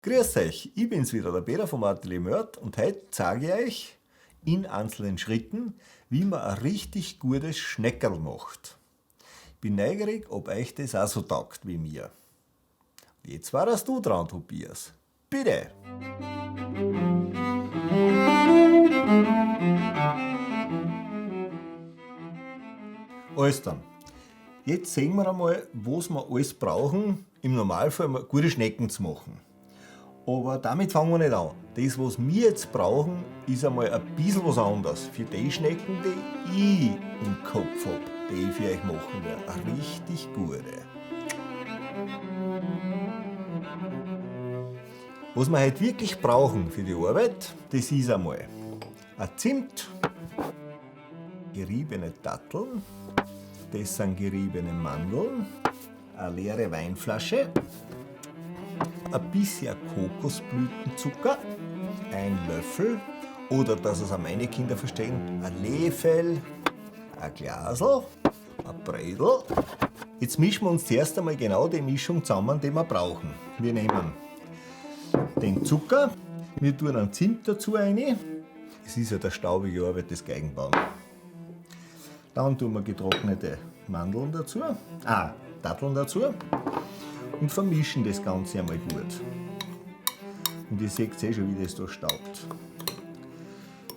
Grüß euch, ich bin's wieder, der Peter vom Atelier Mörd und heute zeige ich euch in einzelnen Schritten, wie man ein richtig gutes Schneckerl macht. Ich bin neugierig, ob euch das auch so taugt wie mir. Jetzt warst du dran, Tobias. Bitte! Alles dann. Jetzt sehen wir einmal, was wir alles brauchen, im Normalfall um gute Schnecken zu machen. Aber damit fangen wir nicht an. Das, was wir jetzt brauchen, ist einmal ein bisschen was anderes. Für die Schnecken, die ich im Kopf habe, die ich für euch machen werde. Eine richtig gute. Was wir heute wirklich brauchen für die Arbeit, das ist einmal ein Zimt, geriebene Datteln, das sind geriebene Mandeln, eine leere Weinflasche, ein bisschen Kokosblütenzucker, ein Löffel oder, dass es auch meine Kinder verstehen, ein Löffel, ein Glasl, ein Bredel. Jetzt mischen wir uns zuerst einmal genau die Mischung zusammen, die wir brauchen. Wir nehmen den Zucker, wir tun einen Zimt dazu rein. Es ist ja der staubige Arbeit des Geigenbauen. Dann tun wir getrocknete Mandeln dazu, Datteln dazu und vermischen das Ganze einmal gut. Und ihr seht eh schon, wie das da staubt.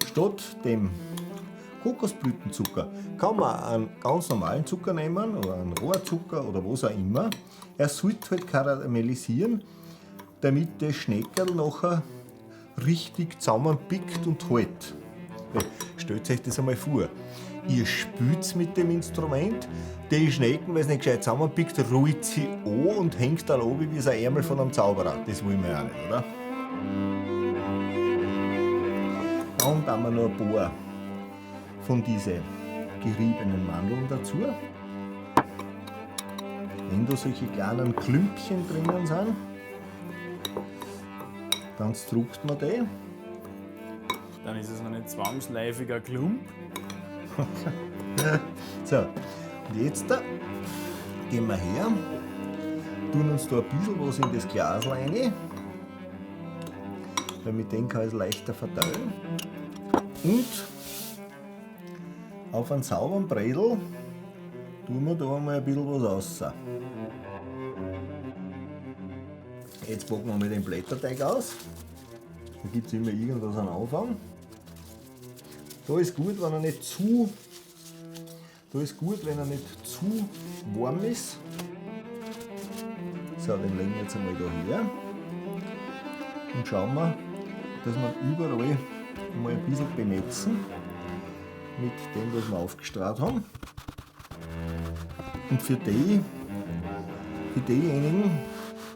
Statt dem Kokosblütenzucker kann man einen ganz normalen Zucker nehmen oder einen Rohrzucker oder was auch immer. Er sollte halt karamellisieren, damit das Schneckerl nachher richtig zusammenpickt und hält. Stellt euch das einmal vor. Ihr spült mit dem Instrument, die Schnecken, weil es nicht gescheit zusammenpickt, rollt sie an und hängt dann oben wie ein Ärmel von einem Zauberer. Das wollen wir ja auch nicht, oder? Dann tun wir noch ein paar von diesen geriebenen Mandeln dazu. Wenn da solche kleinen Klümpchen drinnen sind, dann druckt man die. Dann ist es noch nicht zwangsläufiger Klump. So, und jetzt gehen wir her, tun uns da ein bisschen was in das Glas rein, weil mit dem kann ich es leichter verteilen. Und auf einen sauberen Bredel tun wir da mal ein bisschen was raus. Jetzt packen wir mal den Blätterteig aus. Da gibt es immer irgendwas am Anfang. Da ist gut, wenn er nicht zu warm ist. So, den legen wir jetzt einmal da her. Und schauen wir, dass wir überall mal ein bisschen benetzen mit dem, was wir aufgestrahlt haben. Und für diejenigen,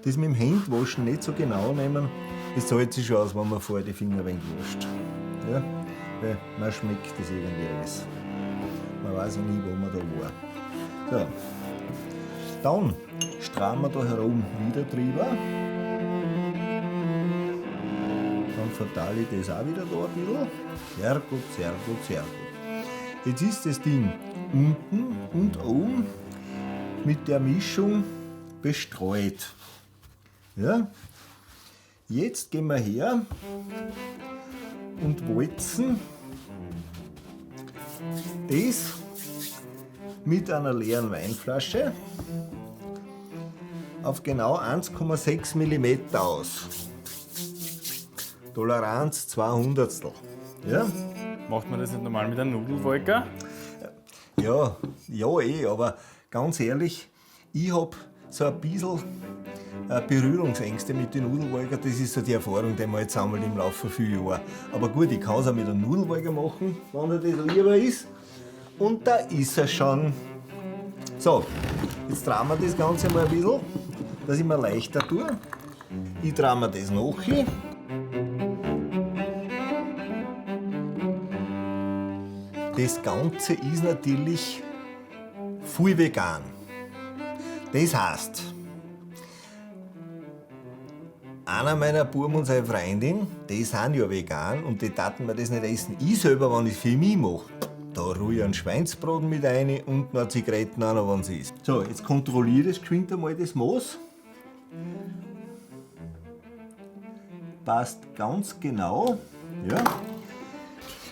die es mit dem Händwaschen nicht so genau nehmen, das zahlt sich schon aus, wenn man vorher die Finger ein wenig wascht. Ja? Weil man schmeckt das irgendwie alles. Man weiß ja nie, wo man da war. So. Dann strahlen wir da herum wieder drüber. Dann verteile ich das auch wieder da ein bisschen. Sehr gut, sehr gut, sehr gut. Jetzt ist das Ding unten und oben mit der Mischung bestreut. Ja? Jetzt gehen wir her und walzen das mit einer leeren Weinflasche auf genau 1,6 mm aus. Toleranz 200. Ja? Macht man das nicht normal mit einem Nudelwolker? Ja, aber ganz ehrlich, ich habe so ein bisschen Berührungsängste mit den Nudelwolkern. Das ist so die Erfahrung, die man jetzt sammelt im Laufe von vielen Jahren. Aber gut, ich kann es auch mit einem Nudelwolker machen, wenn er das lieber ist. Und da ist er schon. So, jetzt drehen wir das Ganze mal ein bisschen, dass ich mir leichter tue. Ich drehe mir das noch hin. Das Ganze ist natürlich voll vegan. Das heißt, einer meiner Buben und seine Freundin, die sind ja vegan und die taten mir das nicht essen. Ich selber, wenn ich es für mich mache, da ruhe ich einen Schweinsbraten mit rein und noch Zigaretten auch noch, wenn es ist. So, jetzt kontrolliere ich geschwind einmal das Maß. passt ganz genau. Ja.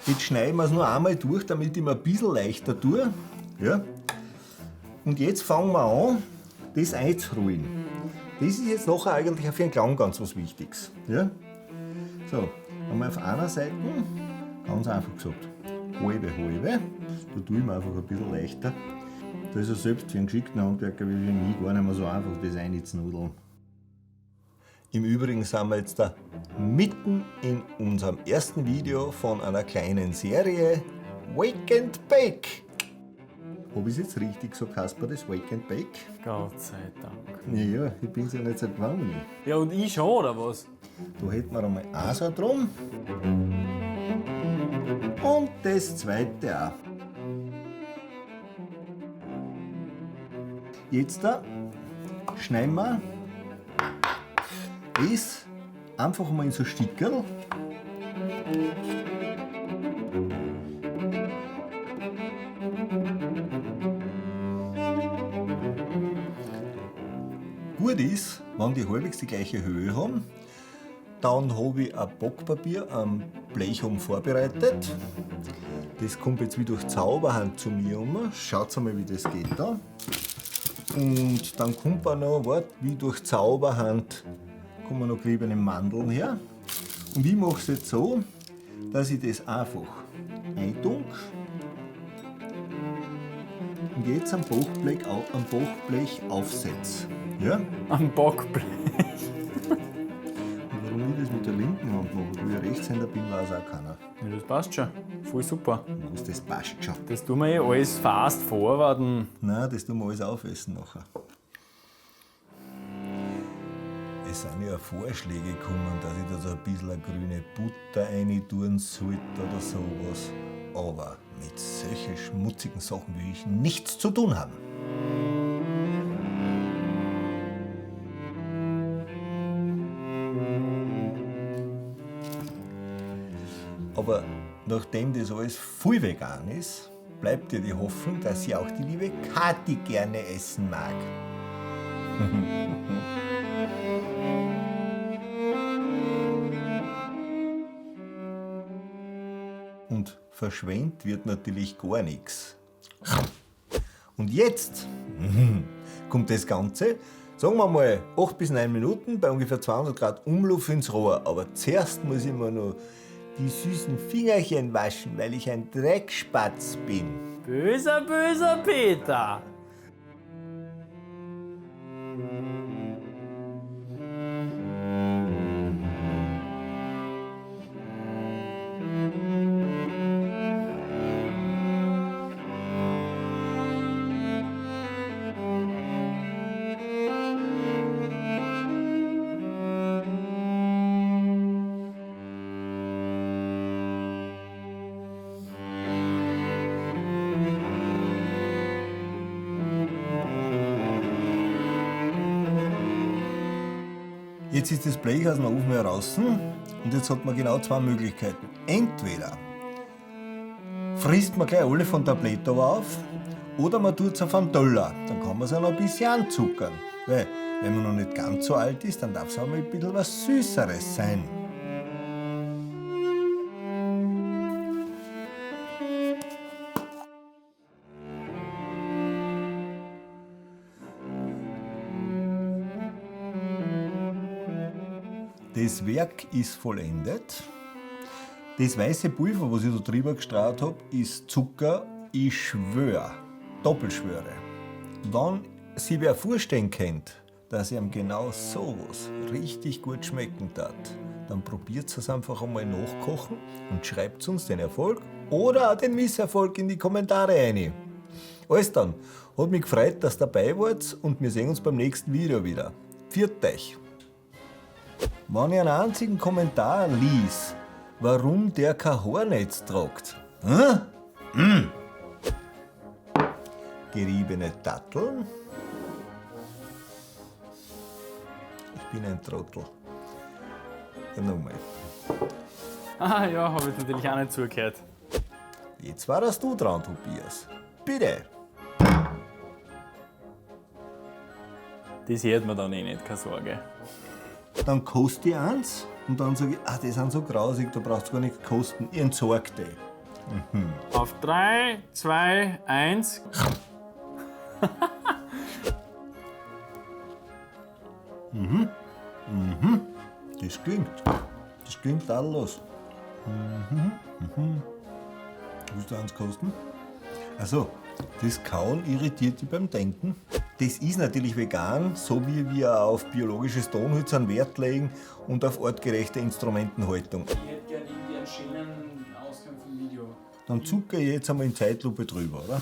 Jetzt schneiden wir es nur einmal durch, damit ich mir ein bisschen leichter tue. Ja. Und jetzt fangen wir an, das einzurollen. Das ist jetzt nachher eigentlich auch für den Klang ganz was Wichtiges. Ja. So, einmal auf einer Seite, ganz einfach gesagt, halbe, halbe. Da tue ich mir einfach ein bisschen leichter. Da ist ja selbst für einen geschickten Handwerker wie mich gar nicht mehr so einfach, das einzunudeln. Im Übrigen sind wir jetzt da mitten in unserem ersten Video von einer kleinen Serie Wake and Bake. Habe ich es jetzt richtig gesagt, Kasper, das Wake and Bake? Gott sei Dank. Ja, ich bin es ja nicht so gewohnt. Ja, und ich schon, oder was? Da hätten wir einmal eins so drum. Und das zweite auch. Jetzt da schneiden wir das einfach mal in so Stickerl. Gut ist, wenn die halbwegs die gleiche Höhe haben, dann habe ich ein Backpapier am Blech vorbereitet. Das kommt jetzt wie durch Zauberhand zu mir um. Schaut mal, wie das geht da. Und dann kommt auch noch, wie durch Zauberhand, kommen noch geriebene Mandeln her. Und ich mache es jetzt so, dass ich das einfach eindunke und jetzt am Backblech aufsetze. Ja? Am Backblech. Und warum ich das mit der linken Hand mache, weil ich Rechtshänder bin, weiß auch keiner. Ja, das passt schon. Voll super. Was, das passt schon. Das tun wir eh alles fast forwarden. Nein, das tun wir alles aufessen nachher. Es sind ja Vorschläge gekommen, dass ich da so ein bisschen eine grüne Butter rein tun sollte oder sowas. Aber mit solchen schmutzigen Sachen will ich nichts zu tun haben. Aber nachdem das alles voll vegan ist, bleibt ja die Hoffnung, dass sie auch die liebe Kathi gerne essen mag. Und verschwendet wird natürlich gar nichts. Und jetzt kommt das Ganze, sagen wir mal 8 bis 9 Minuten bei ungefähr 200 Grad Umluft ins Rohr. Aber zuerst muss ich mir noch die süßen Fingerchen waschen, weil ich ein Dreckspatz bin. Böser, böser Peter. Jetzt ist das Blech aus dem Ofen heraus und jetzt hat man genau 2 Möglichkeiten. Entweder frisst man gleich alle von der Blätter auf oder man tut es auf einen Teller. Dann kann man es auch noch ein bisschen anzuckern. Weil, wenn man noch nicht ganz so alt ist, dann darf es auch mal ein bisschen was Süßeres sein. Das Werk ist vollendet. Das weiße Pulver, was ich da drüber gestrahlt habe, ist Zucker. Ich schwöre, doppelschwöre. Wenn sich wer vorstellen könnt, dass ihm genau sowas richtig gut schmecken tat, dann probiert es einfach einmal nachkochen und schreibt uns den Erfolg oder auch den Misserfolg in die Kommentare rein. Alles dann, hat mich gefreut, dass ihr dabei wart und wir sehen uns beim nächsten Video wieder. Pfiat euch! Wenn ich einen einzigen Kommentar lies, warum der kein Haarnetz tragt. Geriebene Datteln. Ich bin ein Trottel. Ja, nochmal. Ah ja, habe ich natürlich auch nicht zugehört. Jetzt warst du dran, Tobias. Bitte. Das hört man dann eh nicht, keine Sorge. Dann koste ich eins und dann sage ich, ah, die sind so grausig, da brauchst du gar nicht kosten. Ich entsorge die. Auf 3, 2, 1. Das klingt. Das klingt tadellos. Willst du eins kosten? Also, das Kauen irritiert dich beim Denken. Das ist natürlich vegan, so wie wir auf biologisches Tonholz einen Wert legen und auf artgerechte Instrumentenhaltung. Ich hätte gerne irgendwie einen schönen Ausgang vom Video. Dann zucke ich jetzt einmal in Zeitlupe drüber, oder?